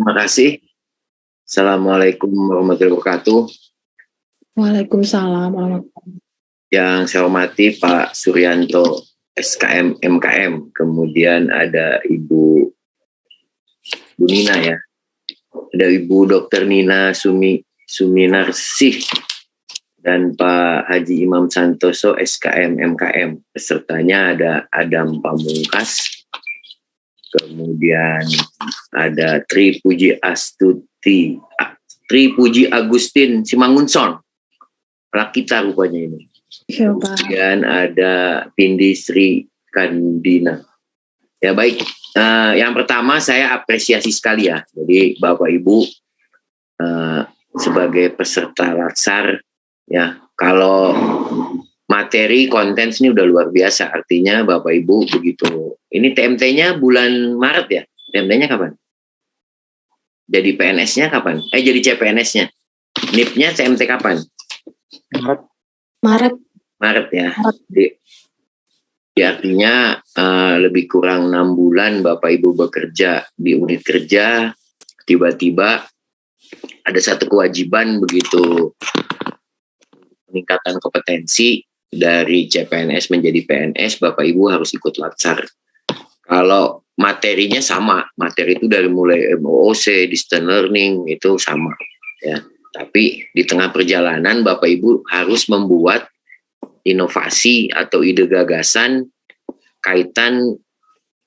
Terima kasih. Assalamualaikum warahmatullahi wabarakatuh. Waalaikumsalam warahmatullahi wabarakatuh. Yang saya hormati Pak Suryanto, SKM MKM. Kemudian ada Ibu Nina ya. Ada Ibu Dr. Nina Suminarsih dan Pak Haji Imam Santoso SKM MKM. Pesertanya ada Adam Pamungkas. Kemudian ada Tri Puji Agustin Simangunson. Rakita rupanya ini. Iya, Pak. Kemudian ada Pindi Sri Kandina. Ya baik, yang pertama saya apresiasi sekali ya. Jadi Bapak Ibu sebagai peserta latsar ya, kalau materi konten ini udah luar biasa. Artinya Bapak Ibu begitu. Ini TMT-nya bulan Maret ya? TMT-nya kapan? Jadi PNS-nya kapan? Jadi CPNS-nya. NIP-nya TMT kapan? Maret ya. Jadi artinya lebih kurang 6 bulan Bapak Ibu bekerja di unit kerja, tiba-tiba ada satu kewajiban begitu peningkatan kompetensi dari CPNS menjadi PNS, Bapak Ibu harus ikut latsar. Kalau materinya sama, materi itu dari mulai MOOC, distance learning itu sama ya. Tapi di tengah perjalanan Bapak Ibu harus membuat inovasi atau ide gagasan kaitan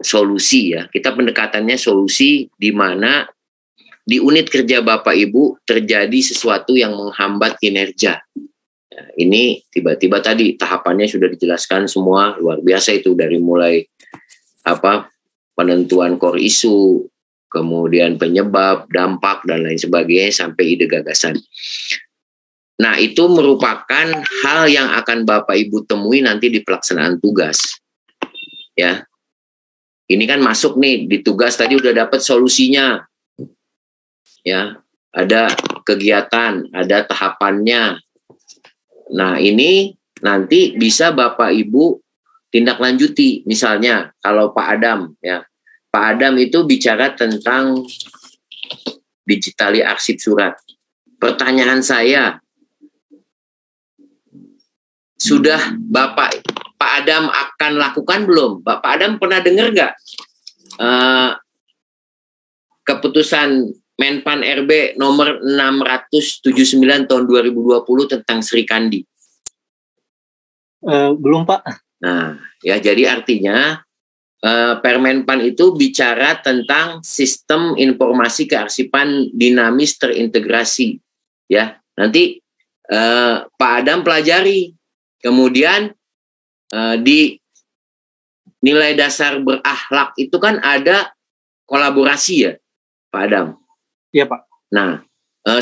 solusi ya. Kita pendekatannya solusi di mana di unit kerja Bapak Ibu terjadi sesuatu yang menghambat kinerja. Ya, ini tiba-tiba tadi tahapannya sudah dijelaskan semua, luar biasa itu, dari mulai penentuan core isu, kemudian penyebab, dampak dan lain sebagainya sampai ide gagasan. Nah, itu merupakan hal yang akan Bapak Ibu temui nanti di pelaksanaan tugas. Ya. Ini kan masuk nih di tugas tadi udah dapat solusinya. Ya, ada kegiatan, ada tahapannya. Nah, ini nanti bisa Bapak Ibu tindak lanjuti. Misalnya kalau Pak Adam ya. Pak Adam itu bicara tentang digitali arsip surat. Pertanyaan saya, sudah Pak Adam akan lakukan belum? Pak Adam pernah dengar nggak keputusan Menpan RB nomor 679 tahun 2020 tentang Sri Kandi? Belum, Pak. Nah, ya jadi artinya Permenpan itu bicara tentang sistem informasi kearsipan dinamis terintegrasi. Ya, nanti Pak Adam pelajari. Kemudian di nilai dasar berakhlak itu kan ada kolaborasi ya, Pak Adam. Iya, Pak. Nah,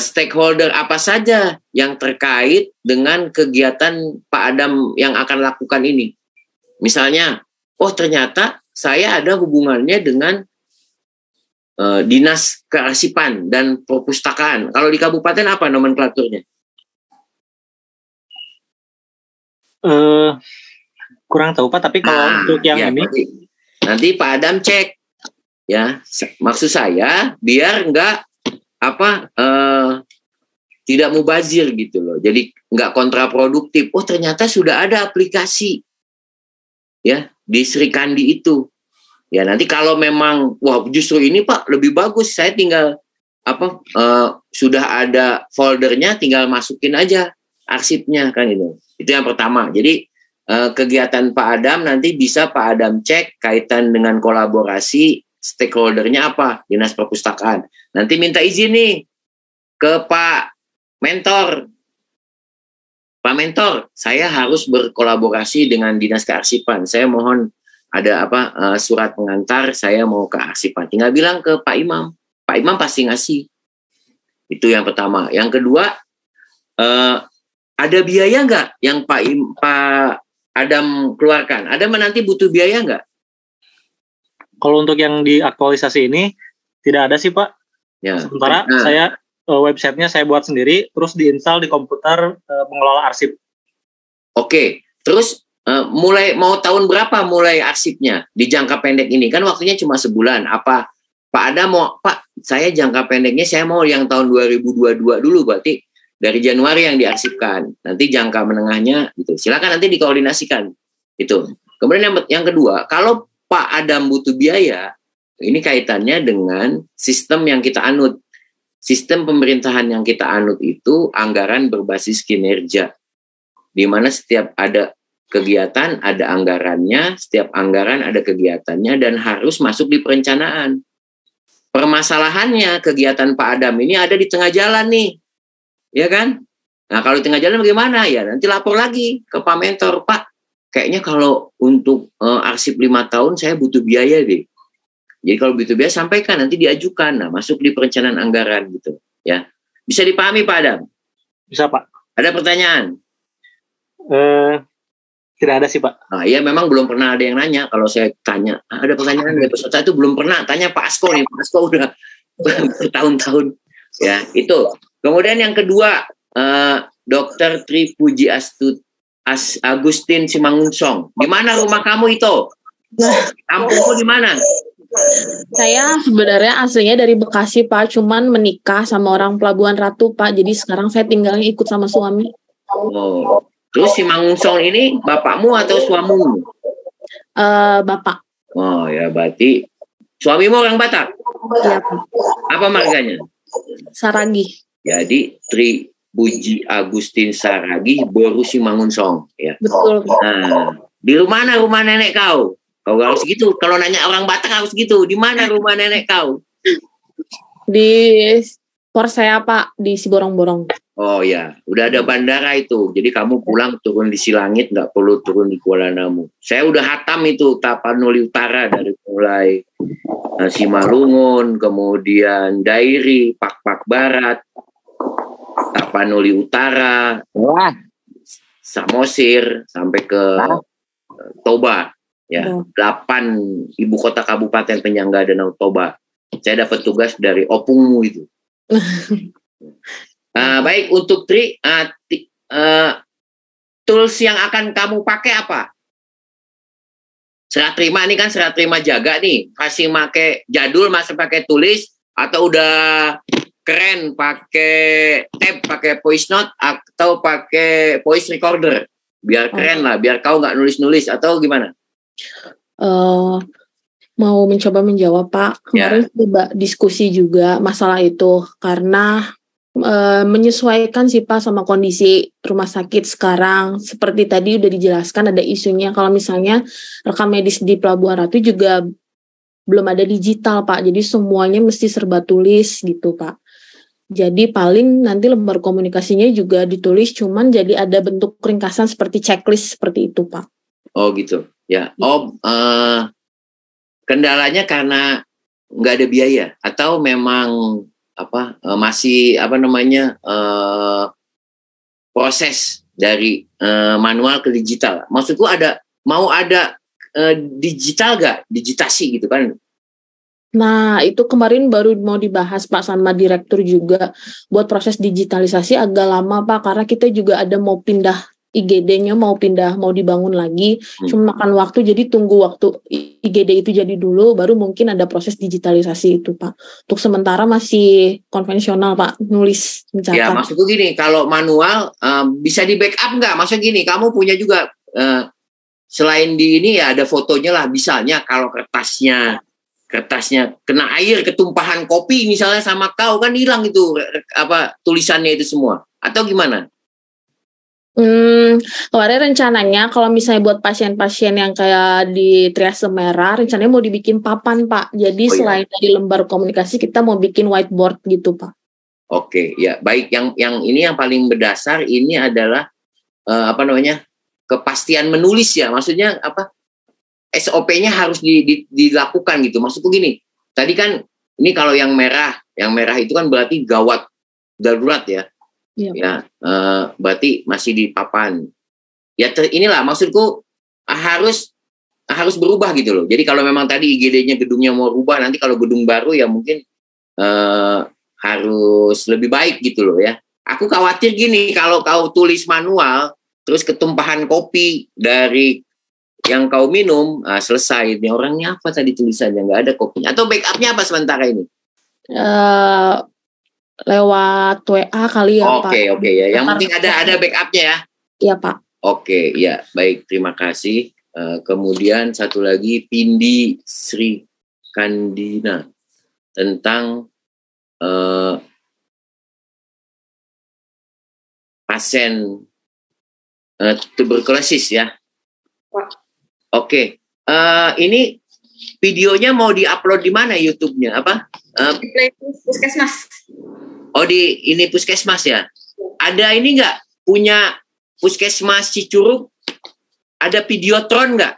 stakeholder apa saja yang terkait dengan kegiatan Pak Adam yang akan lakukan ini? Misalnya, ternyata saya ada hubungannya dengan Dinas Kearsipan dan Perpustakaan. Kalau di kabupaten apa nomenklaturnya? Kurang tahu, Pak, tapi kalau untuk yang ya, ini nanti Pak Adam cek ya. Maksud saya biar enggak tidak mubazir gitu loh. Jadi enggak kontraproduktif. Ternyata sudah ada aplikasi ya di Sri Kandi itu. Ya nanti kalau memang justru ini Pak lebih bagus, saya tinggal sudah ada foldernya, tinggal masukin aja arsipnya kan itu. Itu yang pertama. Jadi kegiatan Pak Adam nanti bisa Pak Adam cek kaitan dengan kolaborasi stakeholdernya apa, Dinas Perpustakaan. Nanti minta izin nih ke Pak Mentor. Pak Mentor, saya harus berkolaborasi dengan Dinas Kearsipan. Saya mohon ada surat pengantar, saya mau ke arsipan. Tinggal bilang ke Pak Imam. Pak Imam pasti ngasih. Itu yang pertama. Yang kedua, ada biaya nggak yang Pak Adam keluarkan? Adam nanti butuh biaya nggak? Kalau untuk yang diaktualisasi ini tidak ada sih, Pak. Ya. Sementara saya websitenya saya buat sendiri, terus diinstal di komputer pengelola arsip. Oke, terus mulai mau tahun berapa mulai arsipnya di jangka pendek ini? Kan waktunya cuma sebulan. Apa Pak Adam mau, Pak, saya jangka pendeknya saya mau yang tahun 2022 dulu, berarti dari Januari yang diarsipkan. Nanti jangka menengahnya gitu. Silakan nanti dikoordinasikan. Itu. Kemudian yang kedua, kalau Pak Adam butuh biaya, ini kaitannya dengan sistem yang kita anut. Sistem pemerintahan yang kita anut itu anggaran berbasis kinerja. Di mana setiap ada kegiatan, ada anggarannya, setiap anggaran ada kegiatannya, dan harus masuk di perencanaan. Permasalahannya, kegiatan Pak Adam ini ada di tengah jalan nih. Ya kan? Nah, kalau di tengah jalan bagaimana? Ya, nanti lapor lagi ke Pak Mentor. Pak, kayaknya kalau untuk arsip 5 tahun saya butuh biaya deh. Jadi kalau butuh biaya sampaikan, nanti diajukan. Nah, masuk di perencanaan anggaran gitu. Ya, bisa dipahami Pak Adam? Bisa Pak. Ada pertanyaan? Tidak ada sih Pak. Nah, ya memang belum pernah ada yang nanya. Kalau saya tanya, ada pertanyaan dari peserta itu belum pernah. Tanya Pak Asko nih. Pak Asko udah bertahun-tahun. Ya, itu. Kemudian yang kedua, Dr. Tri Puji Agustin Simangunsong. Di mana rumah kamu itu? Kampungmu di mana? Saya sebenarnya aslinya dari Bekasi, Pak. Cuman menikah sama orang Pelabuhan Ratu, Pak. Jadi sekarang saya tinggalnya ikut sama suami. Oh. Terus Simangunsong ini bapakmu atau suamimu? Bapak. Oh ya, berarti suamimu orang Batak? Iya, Pak. Apa marganya? Saragi. Jadi Tri Puji Agustin Saragi Boru Simangunsong. Ya. Betul. Nah, di mana rumah nenek kau? Kau harus gitu. Kalau nanya orang Batak harus gitu. Di mana rumah nenek kau? Di Porsea, Pak, di Siborong-Borong. Oh ya, udah ada bandara itu. Jadi kamu pulang turun di Silangit, nggak perlu turun di Kuala Namu. Saya udah hatam itu Tapanuli Utara dari mulai Simalungun, kemudian Dairi, Pak Barat, Tapanuli Utara, Samosir, sampai ke Toba. Ya, 8 ibu kota kabupaten penyangga Danau Toba. Saya dapat tugas dari opungmu itu. Baik, untuk Tri, tools yang akan kamu pakai apa? Serah terima ini kan serah terima jaga nih. Masih pakai jadul, masih pakai tulis, atau udah keren pakai tab, pakai voice note, atau pakai voice recorder? Biar keren lah, biar kau nggak nulis-nulis, atau gimana? Mau mencoba menjawab, Pak. Kemarin coba diskusi juga masalah itu, karena menyesuaikan sih Pak sama kondisi rumah sakit sekarang. Seperti tadi udah dijelaskan, ada isunya kalau misalnya rekam medis di Pelabuhan Ratu juga belum ada digital Pak, jadi semuanya mesti serba tulis gitu Pak. Jadi paling nanti lembar komunikasinya juga ditulis, cuman jadi ada bentuk ringkasan seperti checklist seperti itu Pak. Oh gitu ya. Oh, kendalanya karena nggak ada biaya atau memang masih proses dari manual ke digital. Maksudku mau ada digital gak? Digitasi gitu kan? Nah, itu kemarin baru mau dibahas Pak sama direktur juga. Buat proses digitalisasi agak lama Pak, karena kita juga ada mau pindah IGD-nya, mau dibangun lagi. Cuma makan waktu, jadi tunggu waktu IGD itu jadi dulu, baru mungkin ada proses digitalisasi itu Pak. Untuk sementara masih konvensional Pak, nulis, mencatat. Ya, maksudku gini, kalau manual bisa di backup nggak? Maksudnya gini, kamu punya juga, selain di ini ya ada fotonya lah, misalnya kalau kertasnya kena air, ketumpahan kopi misalnya sama kau, kan hilang itu tulisannya itu semua. Atau gimana? Kemarin rencananya kalau misalnya buat pasien-pasien yang kayak di triase merah, rencananya mau dibikin papan Pak. Jadi selain dari lembar komunikasi, kita mau bikin whiteboard gitu Pak. Oke, ya baik. Yang ini yang paling berdasar ini adalah kepastian menulis ya. Maksudnya SOP-nya harus dilakukan gitu. Maksudku gini, tadi kan ini kalau yang merah itu kan berarti gawat darurat ya. Ya, berarti masih di papan. Ya inilah maksudku harus berubah gitu loh. Jadi kalau memang tadi IGD-nya gedungnya mau rubah, nanti kalau gedung baru ya mungkin harus lebih baik gitu loh ya. Aku khawatir gini, kalau kau tulis manual terus ketumpahan kopi dari yang kau minum, selesai. Ini orangnya apa tadi tulisannya? Nggak ada kopinya. Atau backupnya apa sementara ini? Lewat WA kali ya, Pak. Oke ya. Yang penting ada backupnya ya. Iya, Pak. Oke, ya baik. Terima kasih. Kemudian satu lagi Pindi Sri Kandina tentang pasien tuberkulosis ya. Oke. Ini videonya mau diupload di mana YouTube-nya? Apa? Di playlist Puskesmas. Oh, di ini Puskesmas ya. Ada ini nggak? Punya Puskesmas Cicurug? Ada Videotron nggak?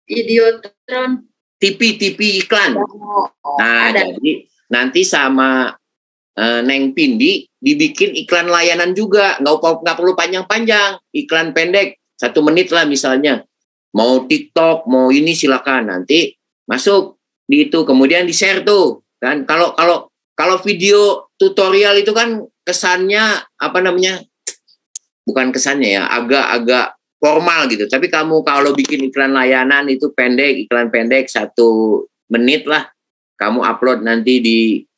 Videotron. TV iklan. Nah, ada. Jadi nanti sama Neng Pindi dibikin iklan layanan juga. Nggak perlu panjang-panjang. Iklan pendek. 1 menit lah misalnya. Mau TikTok, mau ini silakan. Nanti masuk di itu. Kemudian di-share tuh. Kan? Kalau video tutorial itu kan kesannya, bukan kesannya ya, agak formal gitu. Tapi kamu kalau bikin iklan layanan itu iklan pendek 1 menit lah. Kamu upload nanti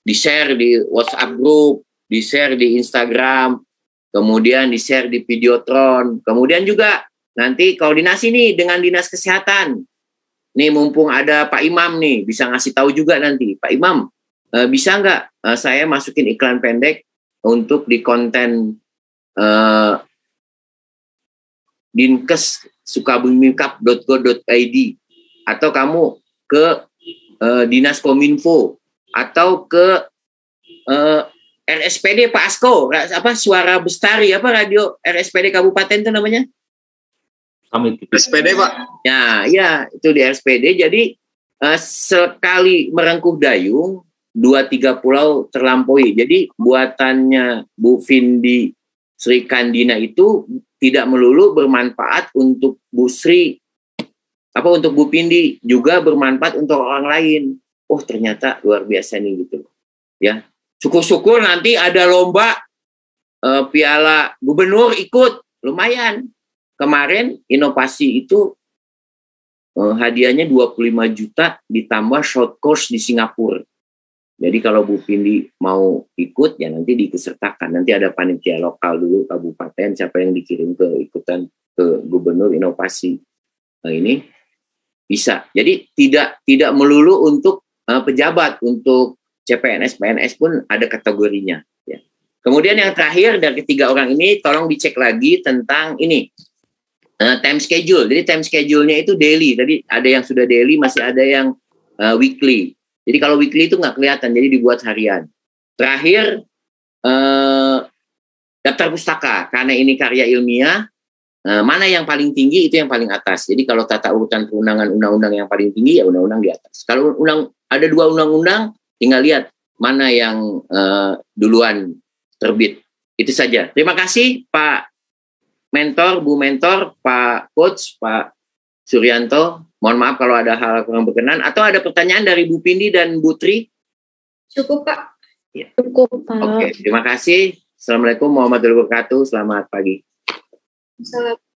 di-share di WhatsApp group, di-share di Instagram, kemudian di-share di Videotron. Kemudian juga nanti koordinasi nih dengan Dinas Kesehatan. Nih mumpung ada Pak Imam nih, bisa ngasih tahu juga nanti. Pak Imam, bisa nggak saya masukin iklan pendek untuk di konten Dinkes sukabumikap.go.id, atau kamu ke Dinas Kominfo, atau ke RSPD Pak Asko, Suara Bestari, radio RSPD Kabupaten itu namanya? Kami RSPD Pak. Ya itu di RSPD. Jadi sekali merengkuh dayung 2-3 pulau terlampaui. Jadi buatannya Bu Vindi Sri Kandina itu tidak melulu bermanfaat untuk Bu Sri, untuk Bu Pindi, juga bermanfaat untuk orang lain. Oh, ternyata luar biasa nih gitu. Ya. Syukur-syukur nanti ada lomba Piala Gubernur ikut, lumayan. Kemarin inovasi itu hadiahnya 25 juta ditambah short course di Singapura. Jadi kalau Bu Pindi mau ikut ya nanti diikutsertakan. Nanti ada panitia lokal dulu kabupaten, siapa yang dikirim ke ikutan ke Gubernur inovasi. Nah, ini bisa. Jadi tidak melulu untuk pejabat, untuk CPNS, PNS pun ada kategorinya. Ya. Kemudian yang terakhir dari 3 orang ini, tolong dicek lagi tentang ini time schedule. Jadi time schedule-nya itu daily. Tadi ada yang sudah daily, masih ada yang weekly. Jadi kalau weekly itu nggak kelihatan, jadi dibuat harian. Terakhir, daftar pustaka. Karena ini karya ilmiah, mana yang paling tinggi itu yang paling atas. Jadi kalau tata urutan perundangan undang-undang yang paling tinggi, ya undang-undang di atas. Kalau ada 2 undang-undang, tinggal lihat mana yang duluan terbit. Itu saja. Terima kasih Pak Mentor, Bu Mentor, Pak Coach, Pak Suryanto. Mohon maaf kalau ada hal kurang berkenan. Atau ada pertanyaan dari Bu Pindi dan Bu Tri? Cukup, Pak. Ya. Cukup, Pak. Oke, terima kasih. Assalamualaikum warahmatullahi wabarakatuh. Selamat pagi. Assalamualaikum.